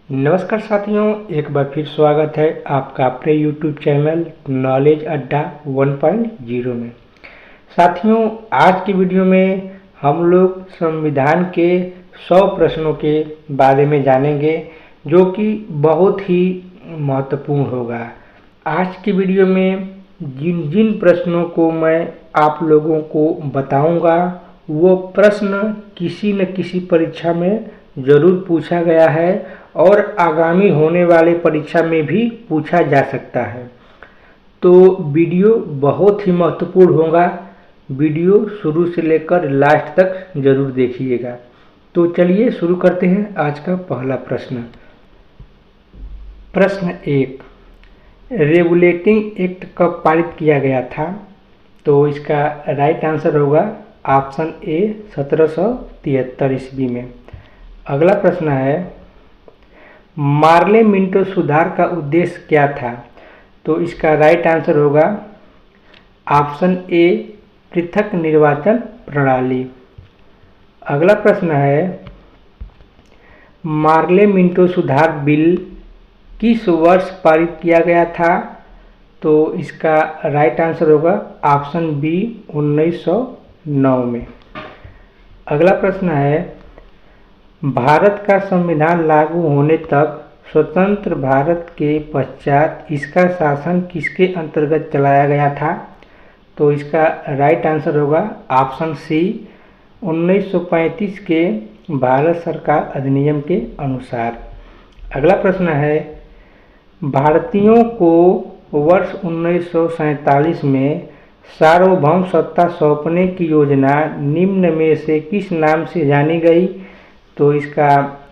नमस्कार साथियों, एक बार फिर स्वागत है आपका अपने YouTube चैनल नॉलेज अड्डा 1.0 में। साथियों, आज की वीडियो में हम लोग संविधान के 100 प्रश्नों के बारे में जानेंगे जो कि बहुत ही महत्वपूर्ण होगा। आज की वीडियो में जिन जिन प्रश्नों को मैं आप लोगों को बताऊंगा वो प्रश्न किसी न किसी परीक्षा में ज़रूर पूछा गया है और आगामी होने वाले परीक्षा में भी पूछा जा सकता है। तो वीडियो बहुत ही महत्वपूर्ण होगा। वीडियो शुरू से लेकर लास्ट तक ज़रूर देखिएगा। तो चलिए शुरू करते हैं आज का पहला प्रश्न। प्रश्न 1, रेगुलेटिंग एक्ट कब पारित किया गया था? तो इसका राइट आंसर होगा ऑप्शन ए 1773 ईस्वी में। अगला प्रश्न है, मार्ले मिंटो सुधार का उद्देश्य क्या था? तो इसका राइट आंसर होगा ऑप्शन ए पृथक निर्वाचन प्रणाली। अगला प्रश्न है, मार्ले मिंटो सुधार बिल किस वर्ष पारित किया गया था? तो इसका राइट आंसर होगा ऑप्शन बी 1909 में। अगला प्रश्न है, भारत का संविधान लागू होने तक स्वतंत्र भारत के पश्चात इसका शासन किसके अंतर्गत चलाया गया था? तो इसका राइट आंसर होगा ऑप्शन सी 1935 के भारत सरकार अधिनियम के अनुसार। अगला प्रश्न है, भारतीयों को वर्ष 1947 में सार्वभौम सत्ता सौंपने की योजना निम्न में से किस नाम से जानी गई? तो इसका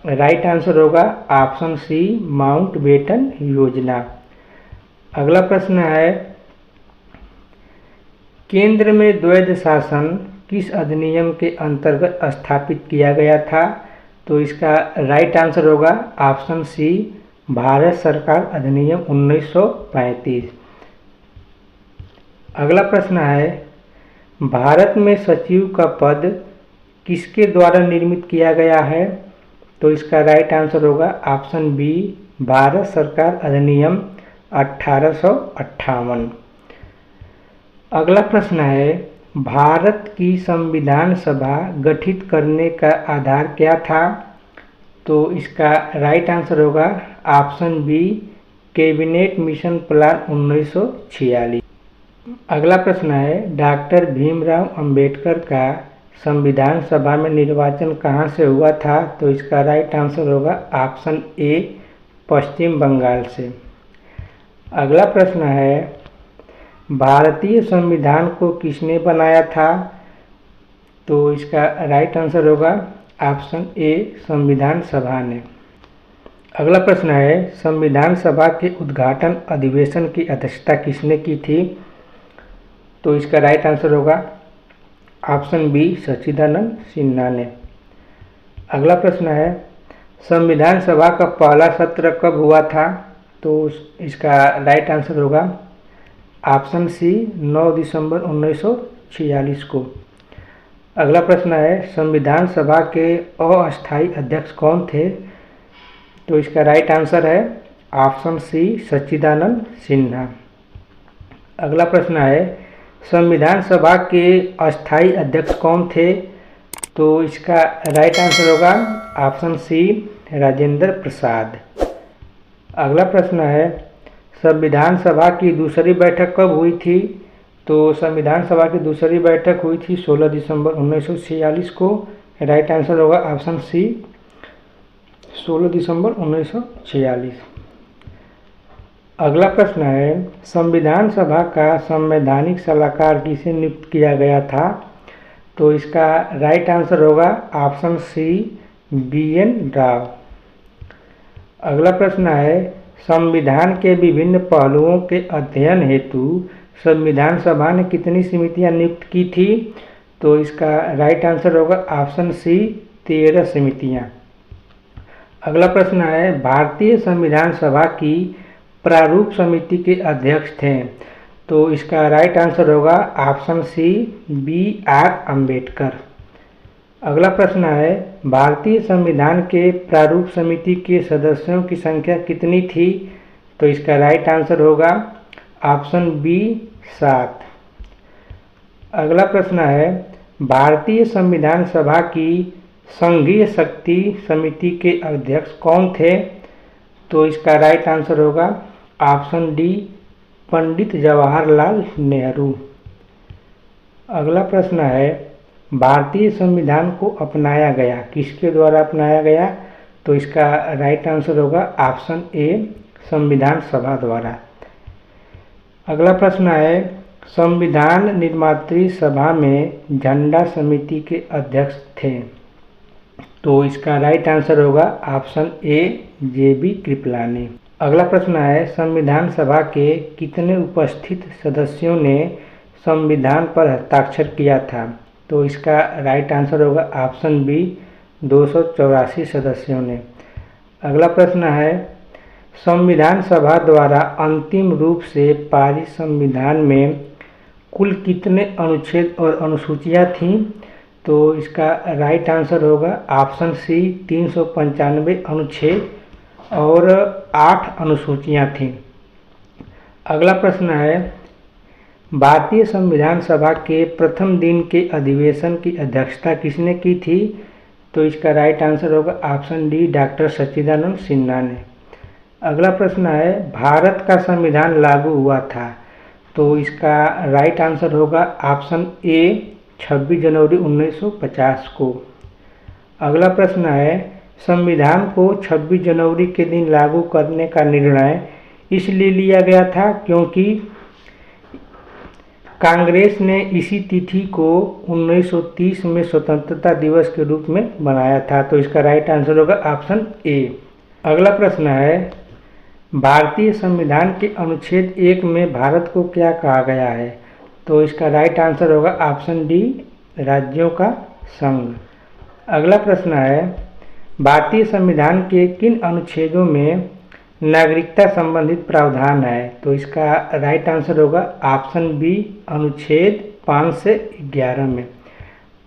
राइट आंसर होगा ऑप्शन सी माउंटबेटन योजना। अगला प्रश्न है, केंद्र में द्वैध शासन किस अधिनियम के अंतर्गत स्थापित किया गया था? तो इसका राइट आंसर होगा ऑप्शन सी भारत सरकार अधिनियम 1935। अगला प्रश्न है, भारत में सचिव का पद किसके द्वारा निर्मित किया गया है? तो इसका राइट आंसर होगा ऑप्शन बी भारत सरकार अधिनियम 1858। अगला प्रश्न है, भारत की संविधान सभा गठित करने का आधार क्या था? तो इसका राइट आंसर होगा option B cabinet mission plan 1946। अगला प्रश्न है, डॉक्टर भीमराव अंबेडकर का संविधान सभा में निर्वाचन कहाँ से हुआ था? तो इसका राइट आंसर होगा ऑप्शन ए पश्चिम बंगाल से। अगला प्रश्न है, भारतीय संविधान को किसने बनाया था? तो इसका राइट आंसर होगा ऑप्शन ए संविधान सभा ने। अगला प्रश्न है, संविधान सभा के उद्घाटन अधिवेशन की अध्यक्षता किसने की थी? तो इसका राइट आंसर होगा ऑप्शन बी सच्चिदानंद सिन्हा ने। अगला प्रश्न है, संविधान सभा का पहला सत्र कब हुआ था? तो इसका राइट आंसर होगा ऑप्शन सी 9 दिसंबर 1946 को। अगला प्रश्न है, संविधान सभा के अस्थायी अध्यक्ष कौन थे? तो इसका राइट आंसर है ऑप्शन सी सच्चिदानंद सिन्हा। अगला प्रश्न है, संविधान सभा के अस्थायी अध्यक्ष कौन थे? तो इसका राइट आंसर होगा ऑप्शन सी राजेंद्र प्रसाद। अगला प्रश्न है, संविधान सभा की दूसरी बैठक कब हुई थी? तो संविधान सभा की दूसरी बैठक हुई थी 16 दिसंबर 1946 को। राइट आंसर होगा ऑप्शन सी 16 दिसंबर 1946। अगला प्रश्न है, संविधान सभा का संवैधानिक सलाहकार किसे नियुक्त किया गया था? तो इसका राइट आंसर होगा ऑप्शन सी BN राव। अगला प्रश्न है, संविधान के विभिन्न पहलुओं के अध्ययन हेतु संविधान सभा ने कितनी समितियां नियुक्त की थी? तो इसका राइट आंसर होगा ऑप्शन सी 13 समितियां। अगला प्रश्न है, भारतीय संविधान सभा की प्रारूप समिति के अध्यक्ष थे? तो इसका राइट आंसर होगा ऑप्शन सी BR अम्बेडकर। अगला प्रश्न है भारतीय संविधान के प्रारूप समिति के सदस्यों की संख्या कितनी थी? तो इसका राइट आंसर होगा ऑप्शन बी 7। अगला प्रश्न है भारतीय संविधान सभा की संघीय शक्ति समिति के अध्यक्ष कौन थे? तो इसका राइट आंसर होगा ऑप्शन डी पंडित जवाहरलाल नेहरू। अगला प्रश्न है भारतीय संविधान को अपनाया गया किसके द्वारा अपनाया गया? तो इसका राइट आंसर होगा ऑप्शन ए संविधान सभा द्वारा। अगला प्रश्न है संविधान निर्मात्री सभा में झंडा समिति के अध्यक्ष थे। तो इसका राइट आंसर होगा ऑप्शन ए जे.बी. कृपलानी। अगला प्रश्न है संविधान सभा के कितने उपस्थित सदस्यों ने संविधान पर हस्ताक्षर किया था? तो इसका राइट आंसर होगा ऑप्शन बी 284 सदस्यों ने। अगला प्रश्न है संविधान सभा द्वारा अंतिम रूप से पारित संविधान में कुल कितने अनुच्छेद और अनुसूचियां थीं? तो इसका राइट आंसर होगा ऑप्शन सी 395 अनुच्छेद और 8 अनुसूचियां थीं। अगला प्रश्न है भारतीय संविधान सभा के प्रथम दिन के अधिवेशन की अध्यक्षता किसने की थी? तो इसका राइट आंसर होगा ऑप्शन डी डॉक्टर सच्चिदानंद सिन्हा ने। अगला प्रश्न है भारत का संविधान लागू हुआ था। तो इसका राइट आंसर होगा ऑप्शन ए 26 जनवरी 1950 को। अगला प्रश्न है संविधान को 26 जनवरी के दिन लागू करने का निर्णय इसलिए लिया गया था क्योंकि कांग्रेस ने इसी तिथि को 1930 में स्वतंत्रता दिवस के रूप में बनाया था। तो इसका राइट आंसर होगा ऑप्शन ए। अगला प्रश्न है भारतीय संविधान के अनुच्छेद 1 में भारत को क्या कहा गया है? तो इसका राइट आंसर होगा ऑप्शन डी राज्यों का संघ। अगला प्रश्न है भारतीय संविधान के किन अनुच्छेदों में नागरिकता संबंधित प्रावधान है? तो इसका राइट आंसर होगा ऑप्शन बी अनुच्छेद 5 से 11 में।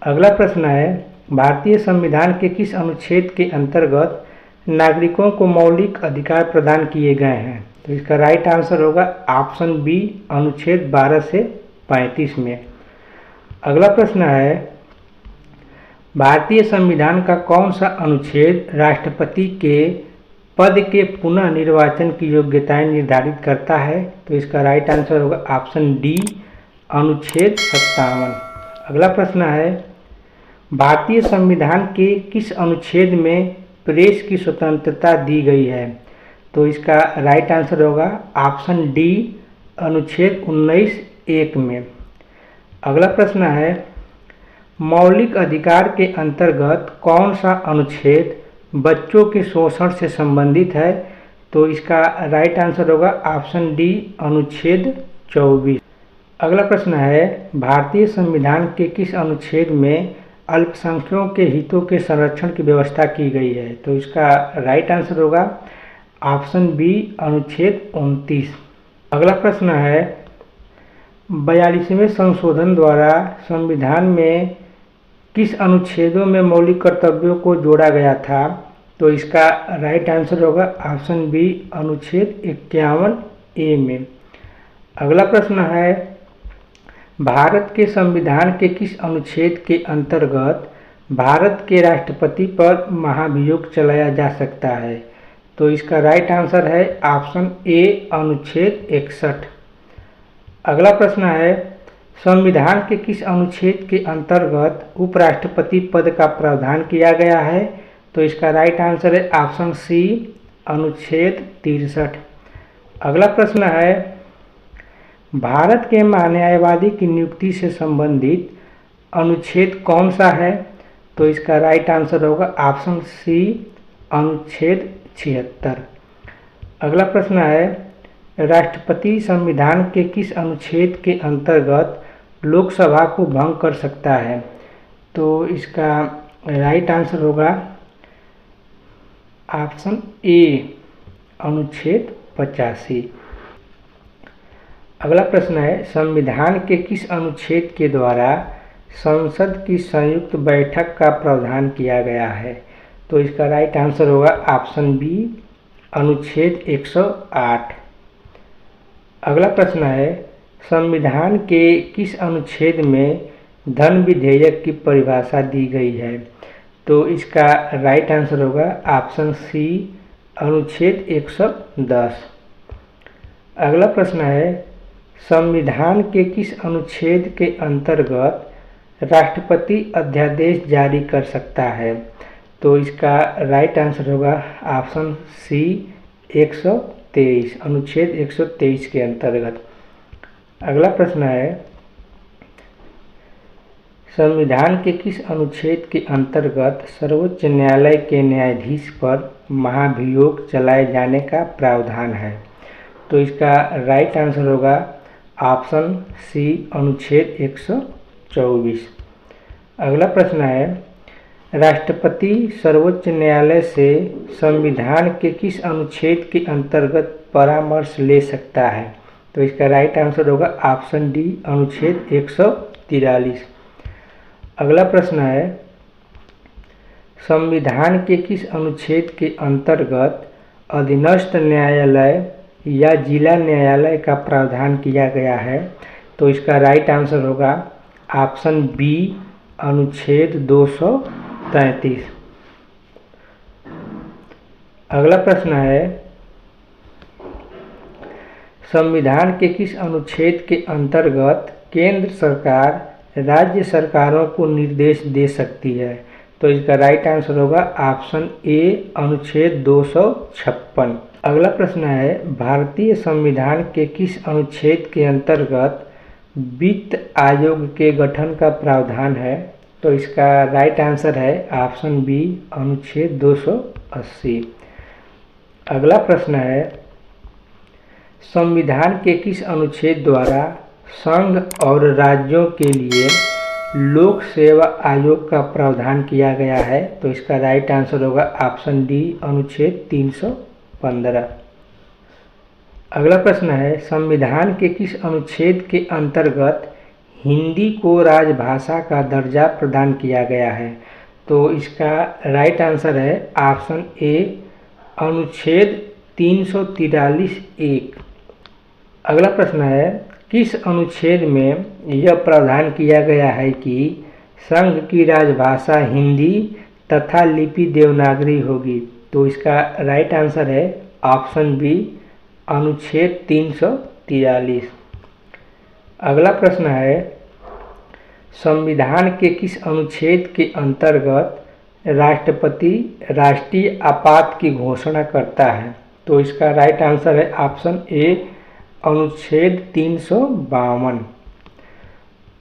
अगला प्रश्न है भारतीय संविधान के किस अनुच्छेद के अंतर्गत नागरिकों को मौलिक अधिकार प्रदान किए गए हैं? तो इसका राइट आंसर होगा ऑप्शन बी अनुच्छेद 12 से 35 में। अगला प्रश्न है भारतीय संविधान का कौन सा अनुच्छेद राष्ट्रपति के पद के पुनः निर्वाचन की योग्यताएं निर्धारित करता है? तो इसका राइट आंसर होगा ऑप्शन डी अनुच्छेद 57। अगला प्रश्न है भारतीय संविधान के किस अनुच्छेद में प्रेस की स्वतंत्रता दी गई है? तो इसका राइट आंसर होगा ऑप्शन डी अनुच्छेद 19(1) में। अगला प्रश्न है मौलिक अधिकार के अंतर्गत कौन सा अनुच्छेद बच्चों के शोषण से संबंधित है? तो इसका राइट आंसर होगा ऑप्शन डी अनुच्छेद 24। अगला प्रश्न है भारतीय संविधान के किस अनुच्छेद में अल्पसंख्यकों के हितों के संरक्षण की व्यवस्था की गई है? तो इसका राइट आंसर होगा ऑप्शन बी अनुच्छेद 29। अगला प्रश्न है 42वें संशोधन द्वारा संविधान में किस अनुच्छेदों में मौलिक कर्तव्यों को जोड़ा गया था? तो इसका राइट आंसर होगा ऑप्शन बी अनुच्छेद 51(a) में। अगला प्रश्न है भारत के संविधान के किस अनुच्छेद के अंतर्गत भारत के राष्ट्रपति पर महाभियोग चलाया जा सकता है? तो इसका राइट आंसर है ऑप्शन ए अनुच्छेद 61। अगला प्रश्न है संविधान के किस अनुच्छेद के अंतर्गत उपराष्ट्रपति पद का प्रावधान किया गया है? तो इसका राइट आंसर है ऑप्शन सी अनुच्छेद 63। अगला प्रश्न है भारत के महान्यायवादी की नियुक्ति से संबंधित अनुच्छेद कौन सा है? तो इसका राइट आंसर होगा ऑप्शन सी अनुच्छेद 76। अगला प्रश्न है राष्ट्रपति संविधान के किस अनुच्छेद के अंतर्गत लोकसभा को भंग कर सकता है? तो इसका राइट आंसर होगा ऑप्शन ए अनुच्छेद 85। अगला प्रश्न है संविधान के किस अनुच्छेद के द्वारा संसद की संयुक्त बैठक का प्रावधान किया गया है? तो इसका राइट आंसर होगा ऑप्शन बी, अनुच्छेद 108। अगला प्रश्न है, संविधान के किस अनुच्छेद में धन विधेयक की परिभाषा दी गई है? तो इसका राइट आंसर होगा ऑप्शन सी, अनुच्छेद 110। अगला प्रश्न है, संविधान के किस अनुच्छेद के अंतर्गत राष्ट्रपति अध्यादेश जारी कर सकता है? तो इसका राइट आंसर होगा ऑप्शन सी, 123, अनुच्छेद 123 के अंतर्गत। अगला प्रश्न है, संविधान के किस अनुच्छेद के अंतर्गत सर्वोच्च न्यायालय के न्यायाधीश पर महाभियोग चलाए जाने का प्रावधान है? तो इसका राइट आंसर होगा ऑप्शन सी, अनुच्छेद 124। अगला प्रश्न है, राष्ट्रपति सर्वोच्च न्यायालय से संविधान के किस अनुच्छेद के अंतर्गत परामर्श ले सकता है? तो इसका राइट आंसर होगा ऑप्शन डी, अनुच्छेद 143। अगला प्रश्न है, संविधान के किस अनुच्छेद के अंतर्गत अधीनस्थ न्यायालय या जिला न्यायालय का प्रावधान किया गया है? तो इसका राइट आंसर होगा ऑप्शन बी, अनुच्छेद 233। अगला प्रश्न है, संविधान के किस अनुच्छेद के अंतर्गत केंद्र सरकार राज्य सरकारों को निर्देश दे सकती है? तो इसका राइट आंसर होगा ऑप्शन ए, अनुच्छेद 256। अगला प्रश्न है, भारतीय संविधान के किस अनुच्छेद के अंतर्गत वित्त आयोग के गठन का प्रावधान है? तो इसका राइट आंसर है ऑप्शन बी, अनुच्छेद 280। अगला प्रश्न है, संविधान के किस अनुच्छेद द्वारा संघ और राज्यों के लिए लोक सेवा आयोग का प्रावधान किया गया है? तो इसका राइट आंसर होगा ऑप्शन डी, अनुच्छेद 315। अगला प्रश्न है, संविधान के किस अनुच्छेद के अंतर्गत हिंदी को राजभाषा का दर्जा प्रदान किया गया है? तो इसका राइट आंसर है ऑप्शन ए, अनुच्छेद 343(1). अगला प्रश्न है, किस अनुच्छेद में यह प्रावधान किया गया है कि संघ की राजभाषा हिंदी तथा लिपि देवनागरी होगी? तो इसका राइट आंसर है ऑप्शन बी, अनुच्छेद 343। अगला प्रश्न है, संविधान के किस अनुच्छेद के अंतर्गत राष्ट्रपति राष्ट्रीय आपात की घोषणा करता है? तो इसका राइट आंसर है ऑप्शन ए, अनुच्छेद 352।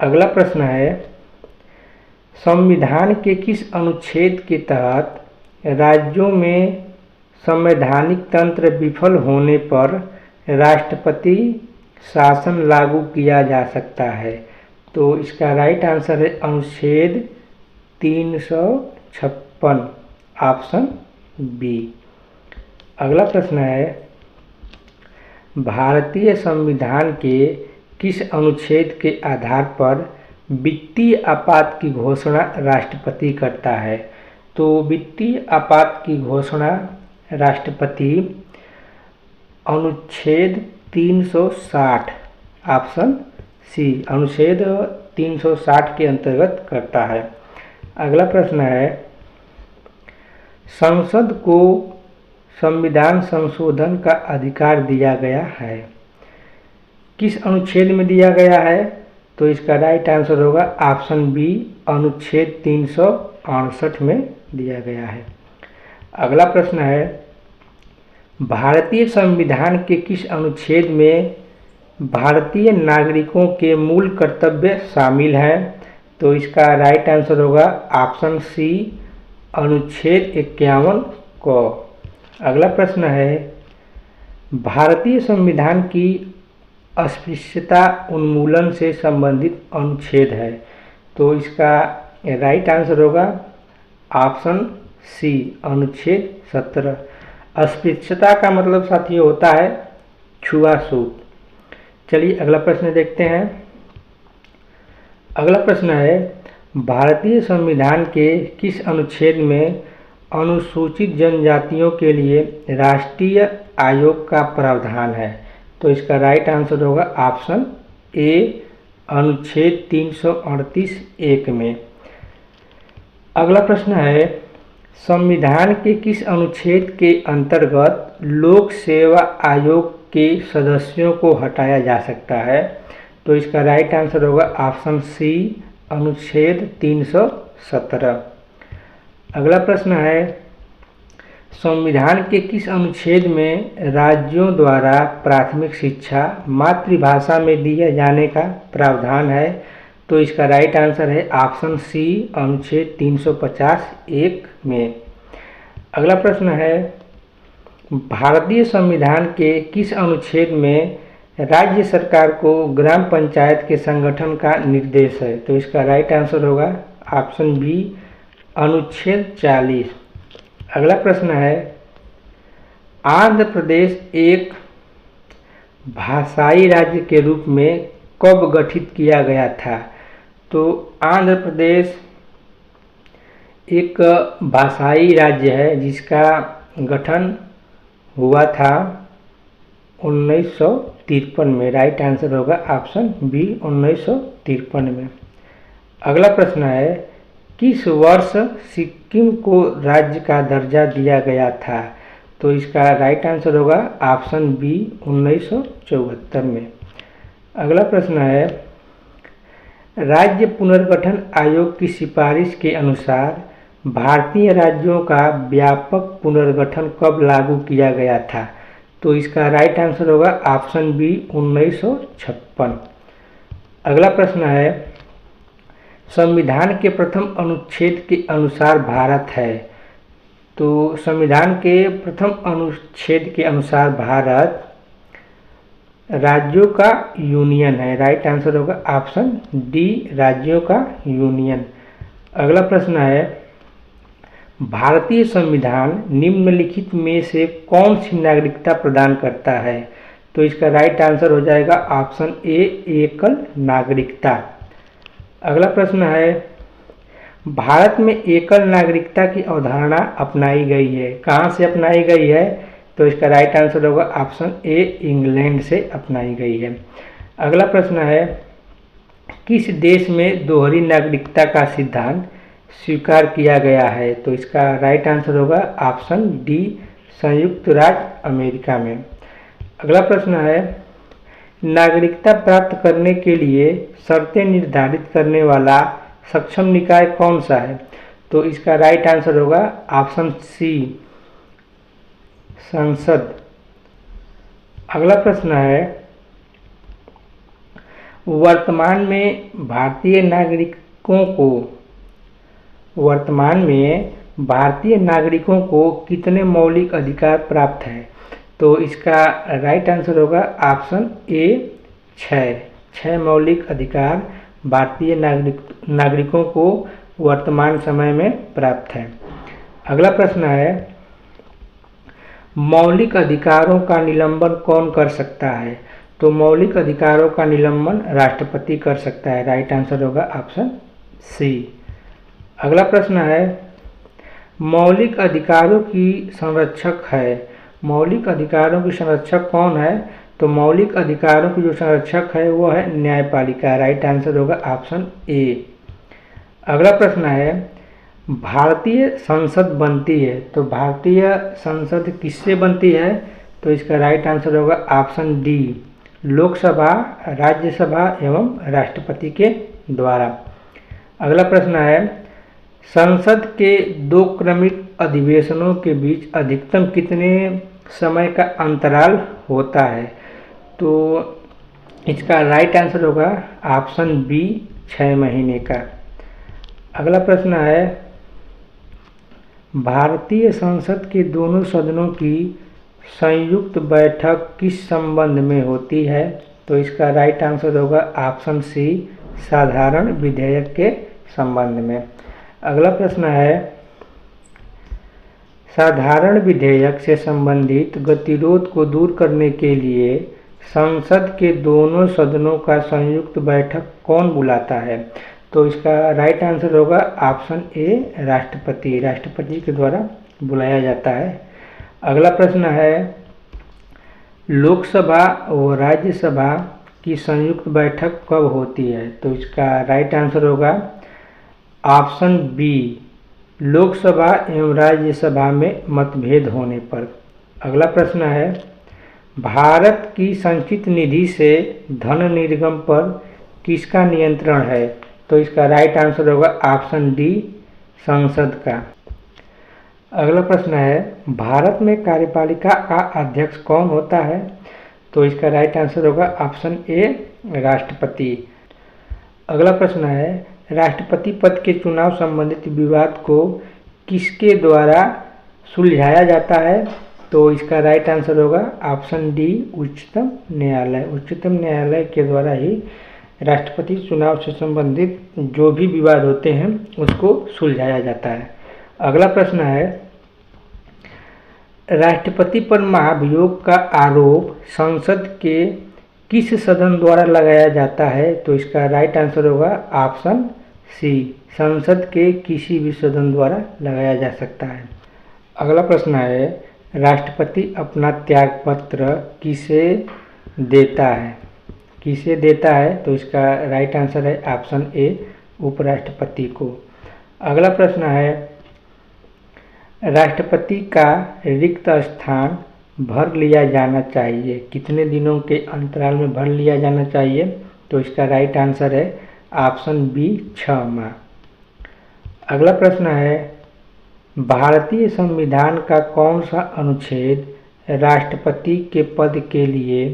अगला प्रश्न है, संविधान के किस अनुच्छेद के तहत राज्यों में संवैधानिक तंत्र विफल होने पर राष्ट्रपति शासन लागू किया जा सकता है? तो इसका राइट आंसर है अनुच्छेद 356, ऑप्शन बी। अगला प्रश्न है, भारतीय संविधान के किस अनुच्छेद के आधार पर वित्तीय आपात की घोषणा राष्ट्रपति करता है? तो वित्तीय आपात की घोषणा राष्ट्रपति अनुच्छेद 360, ऑप्शन सी, अनुच्छेद 360 के अंतर्गत करता है। अगला प्रश्न है, संसद को संविधान संशोधन का अधिकार दिया गया है, किस अनुच्छेद में दिया गया है? तो इसका राइट आंसर होगा ऑप्शन बी, अनुच्छेद 368 में दिया गया है। अगला प्रश्न है, भारतीय संविधान के किस अनुच्छेद में भारतीय नागरिकों के मूल कर्तव्य शामिल हैं? तो इसका राइट आंसर होगा ऑप्शन सी, अनुच्छेद 51 को। अगला प्रश्न है, भारतीय संविधान की अस्पृश्यता उन्मूलन से संबंधित अनुच्छेद है? तो इसका राइट आंसर होगा ऑप्शन सी, अनुच्छेद 17। अस्पृश्यता का मतलब साथियों होता है छुआछूत। चलिए अगला प्रश्न देखते हैं। अगला प्रश्न है, भारतीय संविधान के किस अनुच्छेद में अनुसूचित जनजातियों के लिए राष्ट्रीय आयोग का प्रावधान है? तो इसका राइट आंसर होगा ऑप्शन ए, अनुच्छेद 338(1) में। अगला प्रश्न है, संविधान के किस अनुच्छेद के अंतर्गत लोक सेवा आयोग के सदस्यों को हटाया जा सकता है? तो इसका राइट आंसर होगा ऑप्शन सी, अनुच्छेद 317। अगला प्रश्न है, संविधान के किस अनुच्छेद में राज्यों द्वारा प्राथमिक शिक्षा मातृभाषा में दिए जाने का प्रावधान है? तो इसका राइट आंसर है ऑप्शन सी, अनुच्छेद 350(1) में। अगला प्रश्न है, भारतीय संविधान के किस अनुच्छेद में राज्य सरकार को ग्राम पंचायत के संगठन का निर्देश है? तो इसका राइट आंसर होगा ऑप्शन बी, अनुच्छेद 40। अगला प्रश्न है, आंध्र प्रदेश एक भाषाई राज्य के रूप में कब गठित किया गया था? तो आंध्र प्रदेश एक भाषाई राज्य है जिसका गठन हुआ था 1953 में। राइट आंसर होगा ऑप्शन बी, 1953 में। अगला प्रश्न है, किस वर्ष सिक्किम को राज्य का दर्जा दिया गया था? तो इसका राइट आंसर होगा ऑप्शन बी, 1974 में। अगला प्रश्न है, राज्य पुनर्गठन आयोग की सिफारिश के अनुसार भारतीय राज्यों का व्यापक पुनर्गठन कब लागू किया गया था? तो इसका राइट आंसर होगा ऑप्शन बी, 1956। अगला प्रश्न है, संविधान के प्रथम अनुच्छेद के अनुसार भारत है। तो संविधान के प्रथम अनुच्छेद के अनुसार भारत राज्यों का यूनियन है। राइट आंसर होगा ऑप्शन डी, राज्यों का यूनियन। अगला प्रश्न है, भारतीय संविधान निम्नलिखित में से कौन सी नागरिकता प्रदान करता है? तो इसका राइट आंसर हो जाएगा ऑप्शन ए, एकल नागरिकता। अगला प्रश्न है, भारत में एकल नागरिकता की अवधारणा अपनाई गई है। कहाँ से अपनाई गई है? तो इसका राइट आंसर होगा ऑप्शन ए, इंग्लैंड से अपनाई गई है। अगला प्रश्न है, किस देश में दोहरी नागरिकता का सिद्धांत स्वीकार किया गया है? तो इसका राइट आंसर होगा ऑप्शन डी, संयुक्त राज्य अमेरिका में। अगला प्रश्न है, नागरिकता प्राप्त करने के लिए शर्तें निर्धारित करने वाला सक्षम निकाय कौन सा है? तो इसका राइट आंसर होगा ऑप्शन सी, संसद। अगला प्रश्न है, वर्तमान में भारतीय नागरिकों को कितने मौलिक अधिकार प्राप्त हैं? तो इसका राइट आंसर होगा ऑप्शन ए, 6 मौलिक अधिकार भारतीय नागरिकों को वर्तमान समय में प्राप्त है। अगला प्रश्न है, मौलिक अधिकारों का निलंबन कौन कर सकता है? तो मौलिक अधिकारों का निलंबन राष्ट्रपति कर सकता है। राइट आंसर होगा ऑप्शन सी। अगला प्रश्न है, मौलिक अधिकारों की संरक्षक है। मौलिक अधिकारों की संरक्षक कौन है? तो मौलिक अधिकारों की जो संरक्षक है वो है न्यायपालिका। राइट आंसर होगा ऑप्शन ए। अगला प्रश्न है, भारतीय संसद बनती है। तो भारतीय संसद किससे बनती है? तो इसका राइट आंसर होगा ऑप्शन डी, लोकसभा, राज्यसभा एवं राष्ट्रपति के द्वारा। अगला प्रश्न है, संसद के 2 क्रमिक अधिवेशनों के बीच अधिकतम कितने समय का अंतराल होता है? तो इसका राइट आंसर होगा ऑप्शन बी, 6 महीने का। अगला प्रश्न है, भारतीय संसद के दोनों सदनों की संयुक्त बैठक किस संबंध में होती है? तो इसका राइट आंसर होगा ऑप्शन सी, साधारण विधेयक के संबंध में। अगला प्रश्न है, साधारण विधेयक से संबंधित गतिरोध को दूर करने के लिए संसद के दोनों सदनों का संयुक्त बैठक कौन बुलाता है? तो इसका राइट आंसर होगा ऑप्शन ए राष्ट्रपति। राष्ट्रपति के द्वारा बुलाया जाता है। अगला प्रश्न है लोकसभा व राज्यसभा की संयुक्त बैठक कब होती है? तो इसका राइट आंसर होगा ऑप्शन बी लोकसभा एवं राज्यसभा में मतभेद होने पर। अगला प्रश्न है भारत की संचित निधि से धन निर्गम पर किसका नियंत्रण है? तो इसका राइट आंसर होगा ऑप्शन डी संसद का। अगला प्रश्न है भारत में कार्यपालिका का अध्यक्ष कौन होता है? तो इसका राइट आंसर होगा ऑप्शन ए राष्ट्रपति। अगला प्रश्न है राष्ट्रपति पद के चुनाव संबंधित विवाद को किसके द्वारा सुलझाया जाता है? तो इसका राइट आंसर होगा ऑप्शन डी उच्चतम न्यायालय। उच्चतम न्यायालय के द्वारा ही राष्ट्रपति चुनाव से संबंधित जो भी विवाद होते हैं उसको सुलझाया जाता है। अगला प्रश्न है राष्ट्रपति पर महाभियोग का आरोप संसद के किस सदन द्वारा लगाया जाता है? तो इसका राइट आंसर होगा ऑप्शन सी संसद के किसी भी सदन द्वारा लगाया जा सकता है। अगला प्रश्न है राष्ट्रपति अपना त्यागपत्र किसे देता है? किसे देता है? तो इसका राइट आंसर है ऑप्शन ए उपराष्ट्रपति को। अगला प्रश्न है राष्ट्रपति का रिक्त स्थान भर लिया जाना चाहिए, कितने दिनों के अंतराल में भर लिया जाना चाहिए? तो इसका राइट आंसर है ऑप्शन बी 6 माह। अगला प्रश्न है भारतीय संविधान का कौन सा अनुच्छेद राष्ट्रपति के पद के लिए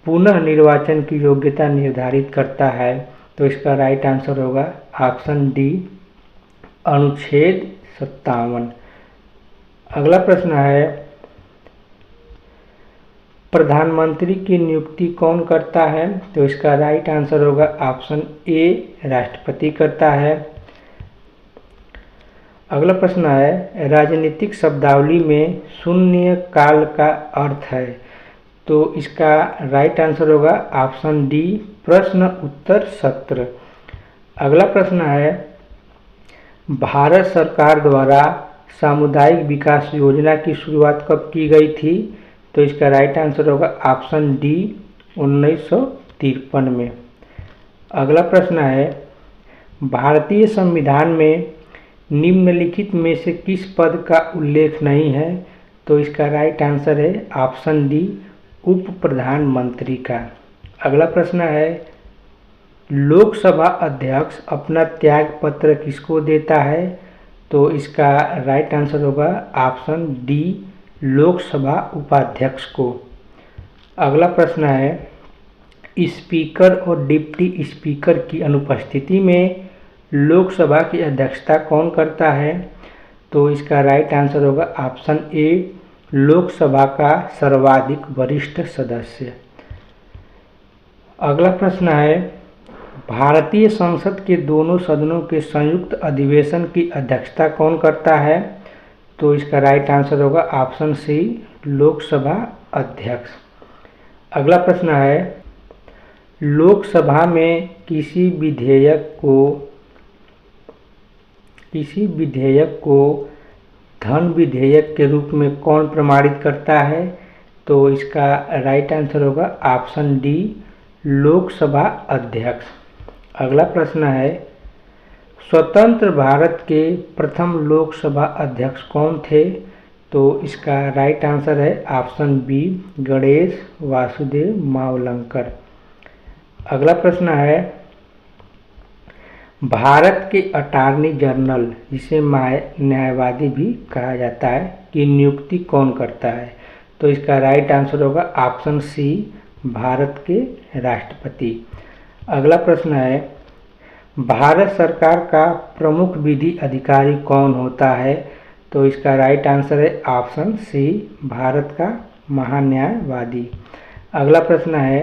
पुनः निर्वाचन की योग्यता निर्धारित करता है? तो इसका राइट आंसर होगा ऑप्शन डी अनुच्छेद 57। अगला प्रश्न है प्रधानमंत्री की नियुक्ति कौन करता है? तो इसका राइट आंसर होगा ऑप्शन ए राष्ट्रपति करता है। अगला प्रश्न है राजनीतिक शब्दावली में शून्य काल का अर्थ है? तो इसका राइट आंसर होगा ऑप्शन डी प्रश्न उत्तर सत्र। अगला प्रश्न है भारत सरकार द्वारा सामुदायिक विकास योजना की शुरुआत कब की गई थी? तो इसका राइट आंसर होगा ऑप्शन डी 1953 में। अगला प्रश्न है भारतीय संविधान में निम्नलिखित में से किस पद का उल्लेख नहीं है? तो इसका राइट आंसर है ऑप्शन डी उप प्रधानमंत्री का। अगला प्रश्न है लोकसभा अध्यक्ष अपना त्याग पत्र किसको देता है? तो इसका राइट आंसर होगा ऑप्शन डी लोकसभा उपाध्यक्ष को। अगला प्रश्न है स्पीकर और डिप्टी स्पीकर की अनुपस्थिति में लोकसभा की अध्यक्षता कौन करता है? तो इसका राइट आंसर होगा ऑप्शन ए लोकसभा का सर्वाधिक वरिष्ठ सदस्य। अगला प्रश्न है भारतीय संसद के दोनों सदनों के संयुक्त अधिवेशन की अध्यक्षता कौन करता है? तो इसका राइट आंसर होगा ऑप्शन सी लोकसभा अध्यक्ष। अगला प्रश्न है लोकसभा में किसी विधेयक को धन विधेयक के रूप में कौन प्रमाणित करता है? तो इसका राइट आंसर होगा ऑप्शन डी लोकसभा अध्यक्ष। अगला प्रश्न है स्वतंत्र भारत के प्रथम लोकसभा अध्यक्ष कौन थे? तो इसका राइट आंसर है ऑप्शन बी गणेश वासुदेव मावलंकर। अगला प्रश्न है भारत के अटॉर्नी जनरल जिसे न्यायवादी भी कहा जाता है की नियुक्ति कौन करता है? तो इसका राइट आंसर होगा ऑप्शन सी भारत के राष्ट्रपति। अगला प्रश्न है भारत सरकार का प्रमुख विधि अधिकारी कौन होता है? तो इसका राइट आंसर है ऑप्शन सी भारत का महान्यायवादी। अगला प्रश्न है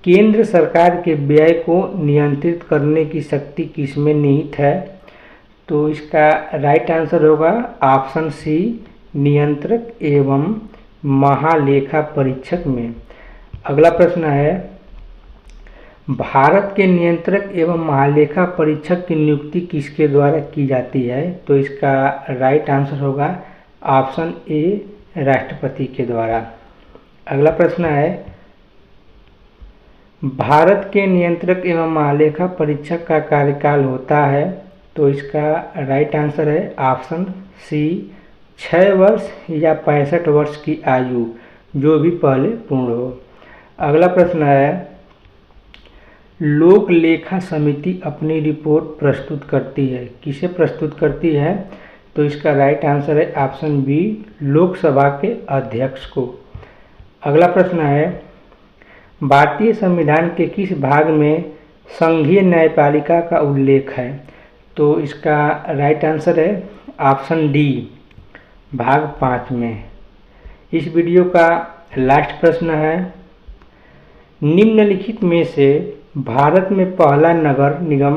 केंद्र सरकार के व्यय को नियंत्रित करने की शक्ति किसमें निहित है? तो इसका राइट आंसर होगा ऑप्शन सी नियंत्रक एवं महालेखा परीक्षक में। अगला प्रश्न है, भारत के नियंत्रक एवं महालेखा परीक्षक की नियुक्ति किसके द्वारा की जाती है? तो इसका राइट आंसर होगा ऑप्शन ए, राष्ट्रपति के द्वारा। अगला प्रश्न है, भारत के नियंत्रक एवं महालेखा परीक्षक का कार्यकाल होता है? तो इसका राइट आंसर है ऑप्शन सी, 6 वर्ष या 65 वर्ष की आयु, जो भी पहले पूर्ण हो। अगला प्रश्न है, लोक लेखा समिति अपनी रिपोर्ट प्रस्तुत करती है, किसे प्रस्तुत करती है? तो इसका राइट आंसर है ऑप्शन बी, लोकसभा के अध्यक्ष को। अगला प्रश्न है, भारतीय संविधान के किस भाग में संघीय न्यायपालिका का उल्लेख है? तो इसका राइट आंसर है ऑप्शन डी, भाग 5 में। इस वीडियो का लास्ट प्रश्न है, निम्नलिखित में से भारत में पहला नगर निगम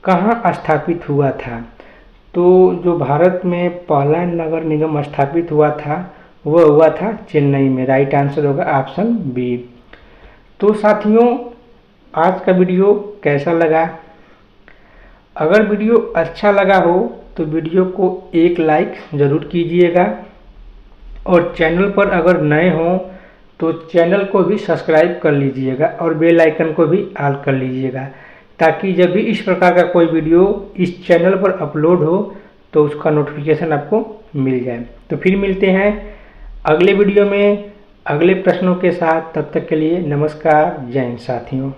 कहाँ स्थापित हुआ था? तो जो भारत में पहला नगर निगम स्थापित हुआ था वह हुआ था चेन्नई में। राइट आंसर होगा ऑप्शन बी। तो साथियों, आज का वीडियो कैसा लगा? अगर वीडियो अच्छा लगा हो तो वीडियो को एक लाइक ज़रूर कीजिएगा, और चैनल पर अगर नए हों तो चैनल को भी सब्सक्राइब कर लीजिएगा और बेल आइकन को भी ऑल कर लीजिएगा, ताकि जब भी इस प्रकार का कोई वीडियो इस चैनल पर अपलोड हो तो उसका नोटिफिकेशन आपको मिल जाए। तो फिर मिलते हैं अगले वीडियो में अगले प्रश्नों के साथ। तब तक के लिए नमस्कार, जय हिंद साथियों।